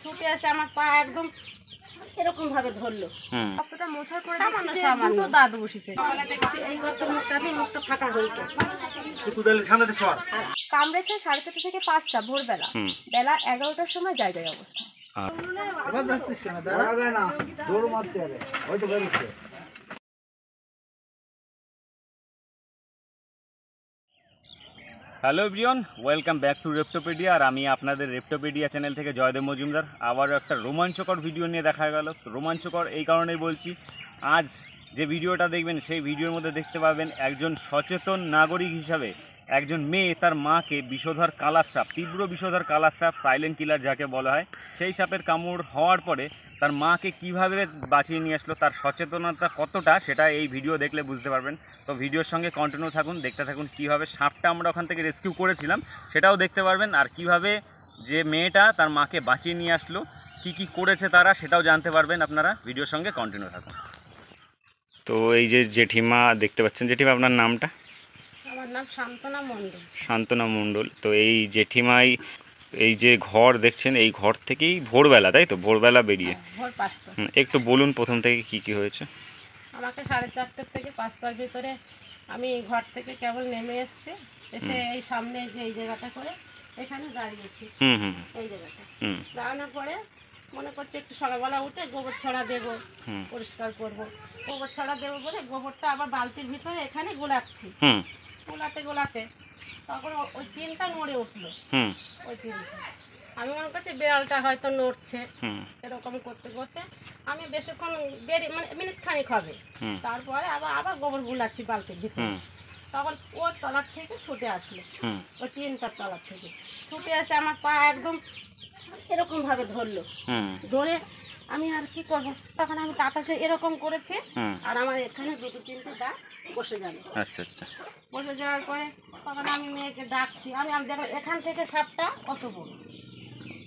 ছুটে আসে আমার পা একদম এরকম ভাবে ধরলো। কতটা মোছার পরে দেখছি যে দুটো দাঁত বসেছে। দেখছি এই গর্তের মুখটা ফাঁকা হয়েছে। কামড়েছে 4:30 থেকে 5টা ভোরবেলা, বেলা 11টার সময় যায় অবস্থা। Hello everyone, welcome back to Reptopedia. আর আমি আপনাদের রেপ্টোপিডিয়া চ্যানেল থেকে জয়দেব মজুমদার। আবারও একটা রোমাঞ্চকর ভিডিও নিয়ে দেখা গেল। রোমাঞ্চকর এই কারণেই বলছি, আজ যে ভিডিওটা দেখবেন সেই ভিডিওর মধ্যে দেখতে পাবেন একজন সচেতন নাগরিক হিসাবে একজন মেয়ে তার মাকে বিষধর কালার সাপ, তীব্র বিষধর কালার সাপ, সাইলেন্ট কিলার যাকে বলা হয়, সেই সাপের কামড় হওয়ার পরে তার মাকে কিভাবে বাঁচিয়ে নিয়ে আসলো, তার সচেতনতা কতটা, সেটা এই ভিডিও দেখলে বুঝতে পারবেন। তো ভিডিওর সঙ্গে কন্টিনিউ থাকুন, দেখতে থাকুন কীভাবে সাপটা আমরা ওখান থেকে রেস্কিউ করেছিলাম সেটাও দেখতে পারবেন, আর কিভাবে যে মেয়েটা তার মাকে বাঁচিয়ে নিয়ে আসলো, কি করেছে তারা, সেটাও জানতে পারবেন আপনারা। ভিডিওর সঙ্গে কন্টিনিউ থাকুন। তো এই যে জেঠিমা দেখতে পাচ্ছেন, জেঠিমা আপনার নামটা? আমার নাম শান্তনা মণ্ডল। শান্তনা মণ্ডল। তো এই জেঠিমাই এই যে ঘর দেখছেন, এই ঘর থেকেই ভোরবেলা, তাই তো, ভোরবেলা বেরিয়ে ভোর 5টা। একটু বলুন প্রথম থেকে কি হয়েছে। আমাকে 4:30 থেকে 5টার ভিতরে আমি ঘর থেকে কেবল নেমে এসে এই সামনে যে এই জায়গাটা করে এখানে দাঁড়িয়েছি। এই জায়গাটা দাঁড়ানোর পরে মনে করছে একটু সকালবেলা উঠে গোবর ছড়া দেবো, পরিষ্কার করবো, গোবর ছড়া দেবো বলে গোবরটা আবার বালতির ভিতরে এখানে গোলাচ্ছি। গোলাতে তখন ওই টিনটা নড়ে উঠলো। ওই টিনটা আমি মনে করছি বিড়ালটা হয়তো নড়ছে। এরকম করতে করতে আমি বেশিক্ষণ মানে মিনিট খানিক হবে, তারপরে আবার গোবর গুলাচ্ছি বালতির ভিতরে। তখন ওর তলার থেকে ছুটে আসলো, ওই টিনটার তলার থেকে ছুটে আসে আমার পা একদম এরকম ভাবে ধরলো। ধরে আমি আর কি করবো, তখন আমি তাতাকে এরকম করেছি, আর আমার এখানে 2-3টে দাগ বসে গেল। আচ্ছা আচ্ছা। বসে যাওয়ার পরে তখন আমি মেয়েকে ডাকছি, আমি দেখো এখান থেকে সাপটা কত বড়,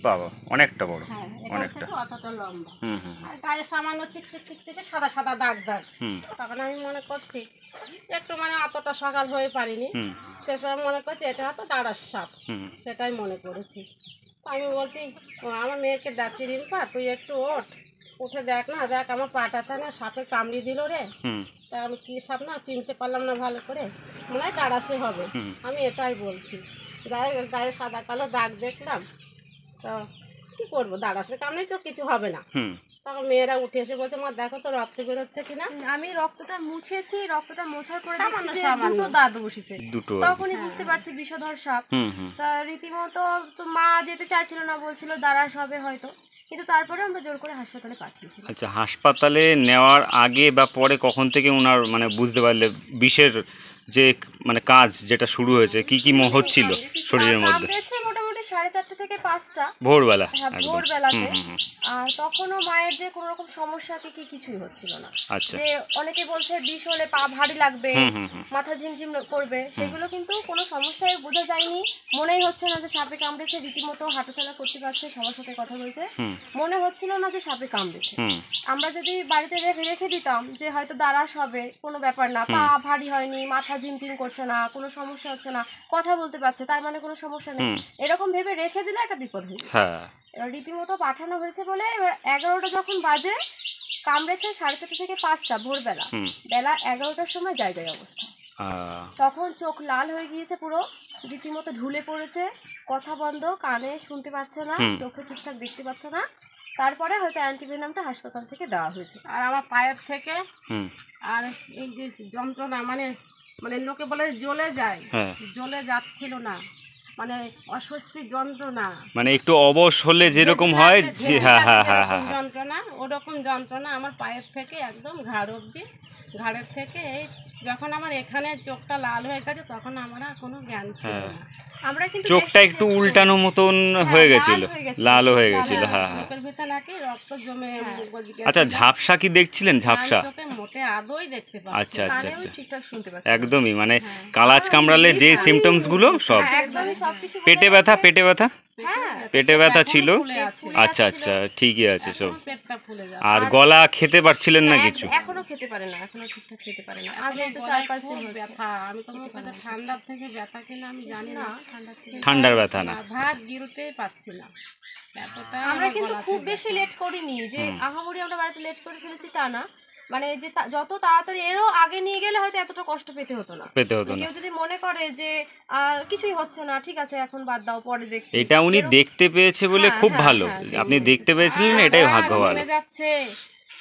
বাবা অনেকটা বড়। হ্যাঁ অনেকটা অতটা লম্বা, আর গায়ে সামান্য চিকচিকে সাদা সাদা দাগ। তখন আমি মনে করছি একটু মানে অতটা সকাল হয়ে পারিনি, সেসব মনে করছি এটা হয়তো দাঁড়ার সাপ, সেটাই মনে করেছি। আমি বলছি আমার মেয়েকে ডাকছি, রিম্পা তুই একটু উঠে দেখ না, দেখ আমার পাটাতে না সাপে কামড়ি দিল রে। তা আমি কী সাপ না চিনতে পারলাম না ভালো করে, মনে হয় দাঁড়াসে হবে। আমি এটাই বলছি, গায়ে সাদা কালো দাগ দেখলাম, তো কী করবো, দাঁড়াসে কামড়েই তো কিছু হবে না। তখন মেয়েরা উঠে এসে বলছে মা দেখো তো রক্ত বেরোচ্ছে কিনা। আমি রক্তটা মুছেছি, রক্তটা মোছার পরে দেখছি যে দুটো দাঁত বসেছে। তখনই বুঝতে পারছি বিষধর সাপ। তা রীতিমতো তো মা যেতে চাইছিল না, বলছিল দাঁড়াস হবে হয়তো, কিন্তু তারপরে আমরা জোর করে হাসপাতালে পাঠিয়েছি। আচ্ছা, হাসপাতালে নেওয়ার আগে বা পরে কখন থেকে ওনার মানে বুঝতে পারলে বিষের যে মানে কাজ যেটা শুরু হয়েছে, কি হচ্ছিল শরীরের মধ্যে? মোটামুটি 4:30 থেকে 5টা ভোরবেলা। ভোরবেলাতে। আর তখনও মায়ের যে কোনো রকম সমস্যা কিছুই হচ্ছিল না। যে অনেকে বলছে বিষ হলে পা ভারী লাগবে, মাথা ঝিমঝিম করবে, সেগুলো কিন্তু কোনো সমস্যায় বোঝা যায়নি। মনেই হচ্ছে না যে সাপে কামড়েছে, রীতিমতো হাঁটাচলা করতে পারছে, সবার সাথে কথা বলছে, মনে হচ্ছিল না যে সাপে কামড়েছে। আমরা যদি বাড়িতে রেখে দিতাম যে হয়তো দাঁড়াস হবে, কোনো ব্যাপার না, পা ভারী হয়নি, মাথা ঝিমঝিম করছে না, কোনো সমস্যা হচ্ছে না, কথা বলতে পারছে, তার মানে কোনো সমস্যা নেই, এরকম ভেবে রেখে দিলে একটা বিপদ হয়ে যায়। এবার রীতিমতো পাঠানো হয়েছে বলে এবার 11টা যখন বাজে, কামড়েছে 4:30 থেকে 5টা ভোরবেলা, বেলা 11টার সময় যায় অবস্থা। তখন চোখ লাল হয়ে গিয়েছে পুরো, রীতিমতো ঢুলে পড়েছে, কথা বন্ধ, কানে শুনতে পাচ্ছে না, চোখে ঠিকঠাক দেখতে পাচ্ছে না। তারপরে হয়তো অ্যান্টিভেনামটা হাসপাতাল থেকে দেওয়া হয়েছে। আর আমার পায়ের থেকে আর এই যে যন্ত্রণা, মানে লোকে বলে জ্বলে যায়, জ্বলে যাচ্ছিল না, মানে অস্বস্তি যন্ত্রণা, মানে একটু অবশ হলে যেরকম হয় যন্ত্রণা, ওরকম যন্ত্রণা আমার পায়ের থেকে একদম ঘাড় অবধি। ঘাড়ের থেকে এই যখন আমার এখানে চোখটা লাল হয়ে গেছে, তখন আমার আর কোনো জ্ঞান ছিল না। আমরা কিন্তু চোখটা একটু উল্টানো মতন হয়ে গেছিল, লাল হয়ে গেছিল। চোখের ভিতরে নাকি রক্ত জমে। আচ্ছা, ঝাপসা কি দেখছিলেন? ঝাপসা চোখে মোটে আদৌই দেখতে পাচ্ছি। আচ্ছা আচ্ছা আচ্ছা, ঠিকঠাক শুনতে পাচ্ছি একদমই, মানে কালাজ কামড়ালে যে সিমটমস গুলো সব। পেটে ব্যথা পেটে ব্যথা ছিল। আচ্ছা আচ্ছা, ঠিকই আছে সব। আর গলা খেতে পারছিলেন না কিছু? এখনো খেতে পারে না, এখনো ঠিকঠাক খেতে পারে না। আজ এই তো গলায় 4-5 দিন খুব হচ্ছে। ব্যথা। আমি তো মনে করি ঠান্ডার থেকে ব্যথা কিনা আমি জানি না। ঠান্ডার ব্যথা না। ভাত গিলতেই পাচ্ছি না এতটা। আমরা আমার কিন্তু গলাতে খুব বেশি ব্যথা। লেট করিনি যে আহামরি আমরা বাড়িতে লেট করে ফেলেছি তা না, মানে যে যত তাড়াতাড়ি এরও আগে নিয়ে গেলে হয়তো এতটা কষ্ট পেতে হতো না। কেউ যদি মনে করে যে আর কিছুই হচ্ছে না, ঠিক আছে এখন বাদ দাও, পরে দেখছি, এটা উনি দেখতে পেয়েছে বলে হ্যাঁ, খুব হ্যাঁ, ভালো। হ্যাঁ, আপনি দেখতে পেয়েছিলেন, এটাই ভাগ্য ভালো। নেমে যাচ্ছে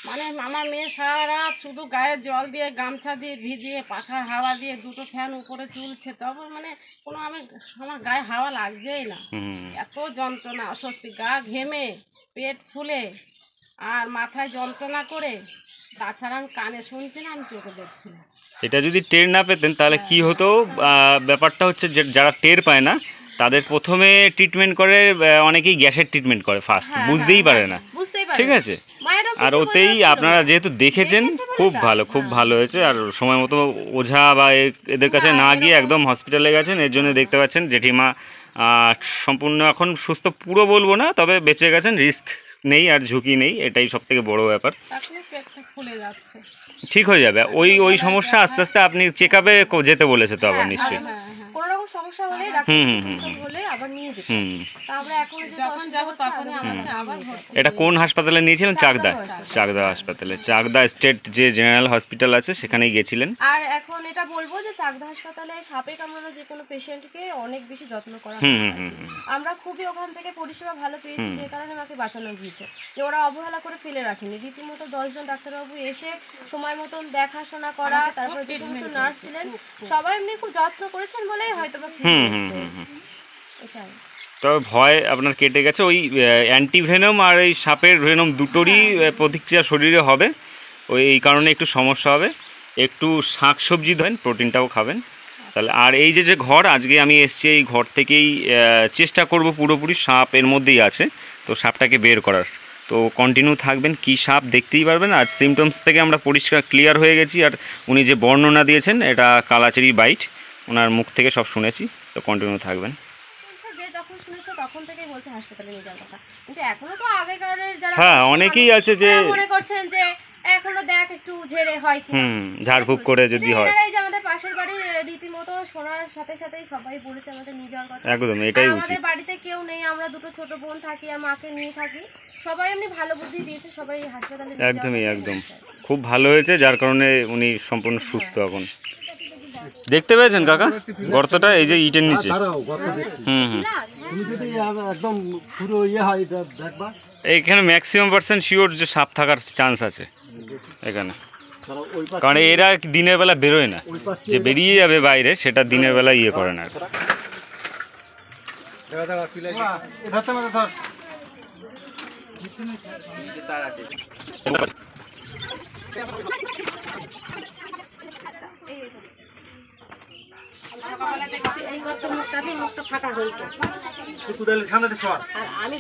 মানে আমার মেয়ে সারা রাত শুধু গায়ে জল দিয়ে গামছা দিয়ে ভিজিয়ে পাখা হাওয়া দিয়ে দুটো ফ্যান উপরে চলছে, তবে মানে কোনো আমার গায়ে হাওয়া লাগছেই না। এত যন্ত্রণা, অস্বস্তি, গা ঘেমে, পেট ফুলে আর মাথায় যন্ত্রণা করে। তাছাড়া আমি কানে শুনছি না, আমি চোখে দেখছি না। এটা যদি টের না পেতেন তাহলে কি হতো, ব্যাপারটা হচ্ছে যে যারা টের পায় না তাদের প্রথমে ট্রিটমেন্ট করে, অনেকেই গ্যাসের ট্রিটমেন্ট করে ফার্স্ট, বুঝতেই পারে না, ঠিক আছে। আর ওতেই আপনারা যেহেতু দেখেছেন, খুব ভালো, খুব ভালো হয়েছে। আর সময় মতো ওঝা বা এদের কাছে না গিয়ে একদম হসপিটালে গেছেন, এর জন্য দেখতে পাচ্ছেন জেঠিমা সম্পূর্ণ এখন সুস্থ, পুরো বলবো না, তবে বেঁচে গেছেন, রিস্ক নেই আর ঝুঁকি নেই, এটাই সব থেকে বড় ব্যাপার। ঠিক হয়ে যাবে। ওই সমস্যা আস্তে আস্তে আপনি চেক আপে যেতে বলেছে তো আবার নিশ্চয়ই। কোনো রকম সমস্যা হলে ডাক্তার হলে আবার নিয়ে যেতে। তা আমরা এখন যখন যাব তখনই আমাকে আবার ভর্তি। এটা কোন হাসপাতালে নিয়েছিলেন? চাকদা হাসপাতালে, চাকদা স্টেট যে জেনারেল হসপিটাল আছে সেখানেই গেছিলেন। আর এখন এটা বলবো যে চাকদা হাসপাতালে সাপে কামড়ানো যে কোনো পেশেন্টকে অনেক বেশি যত্ন করা হয়। আমরা খুবই ওখান থেকে পরিষেবা ভালো পেয়েছি, যে কারণে আমাকে বাঁচানো গিয়েছে। যে ওরা অবহেলা করে ফেলে রাখেনি, রীতিমতো 10 জন ডাক্তারবাবু এসে সময় মতন দেখাশোনা করা, তারপরে যে সমস্ত নার্স ছিলেন সবাই এমনি খুব যত্ন করেছেন বলেই হয়তো বা ফিরে এসেছে। এটাই। তবে ভয় আপনার কেটে গেছে। ওই অ্যান্টিভেনম আর এই সাপের ভেনম দুটোরই প্রতিক্রিয়া শরীরে হবে, এই কারণে একটু সমস্যা হবে। একটু শাক সবজি দেন, প্রোটিনটাও খাবেন তাহলে। আর এই যে ঘর আজকে আমি এসছি, এই ঘর থেকেই চেষ্টা করব পুরোপুরি, সাপ এর মধ্যেই আছে, তো সাপটাকে বের করার। তো কন্টিনিউ থাকবেন, কি সাপ দেখতেই পারবেন। আর সিমটমস থেকে আমরা পরিষ্কার ক্লিয়ার হয়ে গেছি। আর উনি যে বর্ণনা দিয়েছেন, এটা কালাচেরি বাইট, ওনার মুখ থেকে সব শুনেছি। তো কন্টিনিউ থাকবেন। যে যখন শুনেছে তখন থেকেই বলছে হাসপাতালে নিয়ে যাওয়ার কথা, কিন্তু এখনো তো আগেকারের যারা অনেকেই আছে যে মনে করছেন যে এখনো দেখ একটু ঝেড়ে হয় কি, ঝাড়ফুঁক করে যদি হয়। এই যে আমাদের পাশের বাড়ি রীতিমতো শোনার সাথে সাথেই সবাই বলেছে আমাদের নিয়ে যাওয়ার কথা। একদম এটাই উচিত। আমাদের বাড়িতে কেউ নেই, আমরা দুটো ছোট বোন থাকি আর মাকে নিয়ে থাকি, সবাই এমনি ভালো বুদ্ধি দিয়েছে, সবাই হাসপাতালে একদম খুব ভালো হয়েছে, যার কারণে উনি সম্পূর্ণ সুস্থ এখন। দেখতে পেয়েছেন কাকা গর্তটা, এই যে ইটের নিচে। একদম পুরো ইয়ে হয় দেখবা, এইখানে ম্যাক্সিমাম % শিওর যে সাপ থাকার চান্স আছে এখানে, কারণ এরা দিনের বেলা বেরোয় না, যে বেরিয়ে যাবে বাইরে সেটা দিনের বেলা ইয়ে করে না। এই গর্তের মুখটা ফাঁকা হয়েছে। আর আমি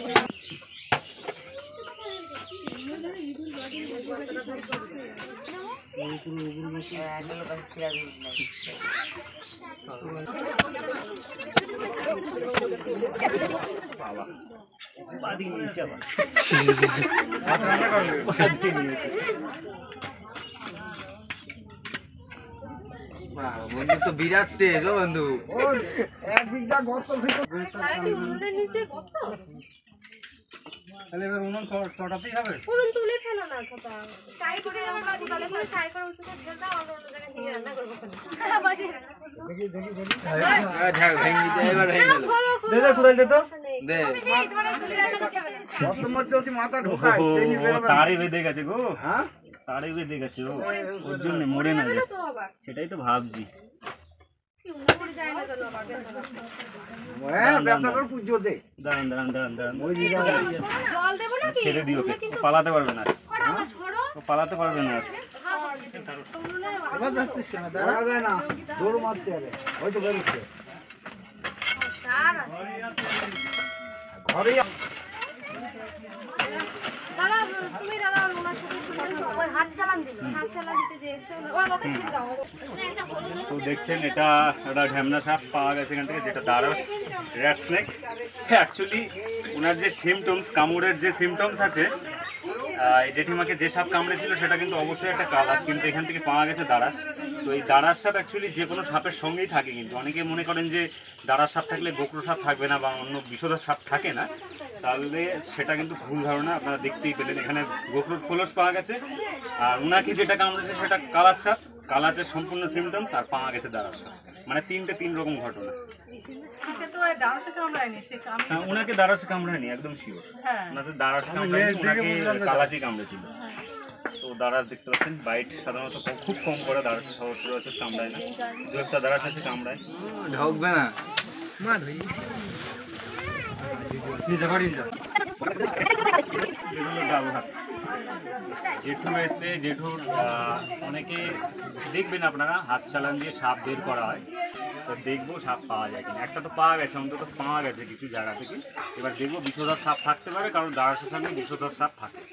বন্ধু তো বিরাট তেজ ও বন্ধু, এক বিঘা গর্ত তাহলে এবার উনুন চটাতেই হবে। উনুন তুলে ফেলো না ছোটা, চাই করে আমরা দোকানে করে চাই করে উঠে ঢেল দাও, আমরা অন্য জায়গায় নিয়ে রান্না করব। বাজে দেখি ঢাক ভেঙে দে, এবার ভেঙে দে, দে কুড়াল দে তো দে, আমি সেই ধরে তুলে রান্না করতে হবে। গর্ত মধ্যে ওই মাথা ঢোকায়, টেনে বেরোবে। তারে বেঁধে গেছে গো, হ্যাঁ তারে বেঁধে গেছে, ওর জন্য মরে না যায়, তো আবার সেটাই তো ভাবছি। কি উনুন করে যায় না জানো আবার বেচারা। হ্যাঁ ব্যবসা করে পুজো দে, দাঁড়ান ওই দিকে জল দেব নাকি? ছেড়ে দিও, পালাতে পারবে না, সরো ও পালাতে পারবে না। আবার যাচ্ছিস কেন? দাঁড়া যায় না, দৌড় মারতে হবে, ওই তো বেরোচ্ছে ঘরে। দাদা তুমি দাদা ওনার সাথে ওই হাত চালান দিতে যে এসে ওই ওকে ছেড়ে দাও। তো দেখছেন এটা একটা ঢ্যামনা সাপ পাওয়া গেছে এখান থেকে, যেটা দারাস র্যাট স্নেক। অ্যাকচুয়ালি ওনার যে সিমটমস, কামড়ের যে সিমটমস আছে, এই জেঠিমাকে যে সাপ কামড়েছিল সেটা কিন্তু অবশ্যই একটা কালাজ, কিন্তু এখান থেকে পাওয়া গেছে দাঁড়াস। তো এই দাঁড়াস সাপ অ্যাকচুয়ালি যে কোনো সাপের সঙ্গেই থাকে, কিন্তু অনেকে মনে করেন যে দাঁড়াস সাপ থাকলে গোকরো সাপ থাকবে না বা অন্য বিষধর সাপ থাকে না, তাহলে সেটা কিন্তু ভুল ধারণা। আপনারা দেখতেই পেলেন এখানে গোকরোর খোলস পাওয়া গেছে, আর ওনাকে যেটা কামড়েছে সেটা কালাজ সাপ, কালাজের সম্পূর্ণ সিমটমস, আর পাওয়া গেছে দাঁড়াস সাপ। মানে তিন রকম ঘটনা। ওনাকে দাঁড়াসে কামড়ায়নি, একদম শিওর। ওনাকে দাঁড়াসে কামড়ায়নি, ওনাকে কালাচি কামড়েছিল। তো দাঁড়াস দেখতে পাচ্ছেন, বাইট সাধারণত খুব কম করে, দাঁড়াসে সচরাচর কামড়ায় না, দু একটা দাঁড়াস আছে কামড়ায়। ঢোকবে না জেঠু এসছে, জেঠুর অনেকে দেখবেন আপনারা হাত চালান দিয়ে সাপ বের করা হয়, তো দেখবো সাপ পাওয়া যায় কিনা। একটা তো পাওয়া গেছে, অন্তত পাওয়া গেছে কিছু জায়গা থেকে। এবার দেখবো বিষধর সাপ থাকতে পারে, কারণ দাঁড়াসের সঙ্গে বিষধর সাপ থাকে।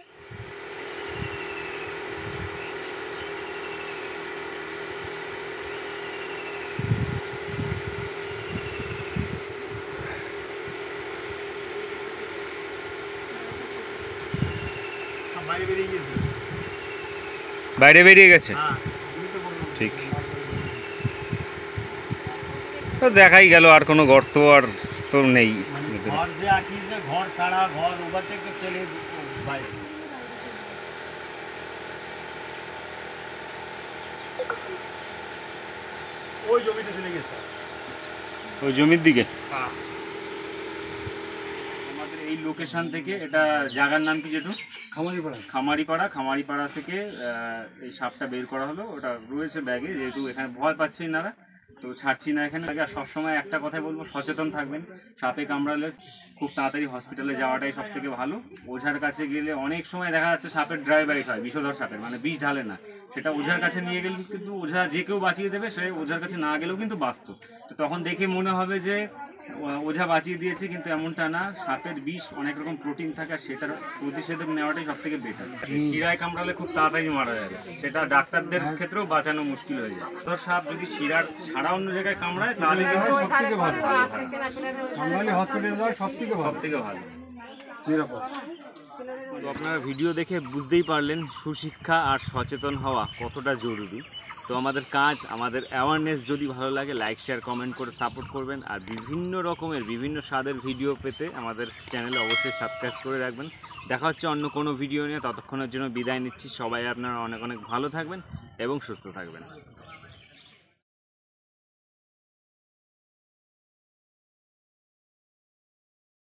বাইরে বেরিয়ে গেছে, ঠিক। তো দেখাই গেল আর কোনো গর্ত আর তো নেই। ঘর যে আঁকিস যে ঘর ছাড়া, ঘর ওভার থেকে চলে বাইরে। ওই জমিতে চলে গেছে, ওই জমির দিকে। আমাদের এই লোকেশন থেকে, এটা জায়গার নাম কি যেটু? খামারিপাড়া থেকে এই সাপটা বের করা হলো। ওটা রয়েছে ব্যাগে, যেহেতু এখানে ভয় পাচ্ছে এনারা, তো ছাড়ছি না এখানে। আর সবসময় একটা কথাই বলবো, সচেতন থাকবেন। সাপে কামড়ালে খুব তাড়াতাড়ি হসপিটালে যাওয়াটাই সব থেকে ভালো। ওঝার কাছে গেলে অনেক সময় দেখা যাচ্ছে সাপের ড্রাই বাইট হয়, বিষধর সাপের, মানে বিষ ঢালে না, সেটা ওঝার কাছে নিয়ে গেলে কিন্তু ওঝা যে কেউ বাঁচিয়ে দেবে, সে ওঝার কাছে না গেলেও কিন্তু বাঁচত। তো তখন দেখে মনে হবে যে ওঝা বাঁচিয়ে দিয়েছে, কিন্তু এমনটা না। সাপের বিষ অনেক রকম প্রোটিন থাকে, আর সেটার প্রতিষেধক নেওয়াটাই সব থেকে বেটার। শিরায় কামড়ালে খুব তাড়াতাড়ি মারা যাবে, সেটা ডাক্তারদের ক্ষেত্রেও বাঁচানো মুশকিল হয়ে যায়। তো সাপ যদি শিরার ছাড়া অন্য জায়গায় কামড়ায়, তাহলে সব থেকে ভালো, সব থেকে ভালো নিরাপদ। তো আপনারা ভিডিও দেখে বুঝতেই পারলেন সুশিক্ষা আর সচেতন হওয়া কতটা জরুরি। তো আমাদের কাজ, আমাদের অ্যাওয়ারনেস যদি ভালো লাগে, লাইক শেয়ার কমেন্ট করে সাপোর্ট করবেন। আর বিভিন্ন রকমের বিভিন্ন স্বাদের ভিডিও পেতে আমাদের চ্যানেলে অবশ্যই সাবস্ক্রাইব করে রাখবেন। দেখা হচ্ছে অন্য কোনো ভিডিও নিয়ে, ততক্ষণের জন্য বিদায় নিচ্ছি। সবাই আপনারা অনেক অনেক ভালো থাকবেন এবং সুস্থ থাকবেন।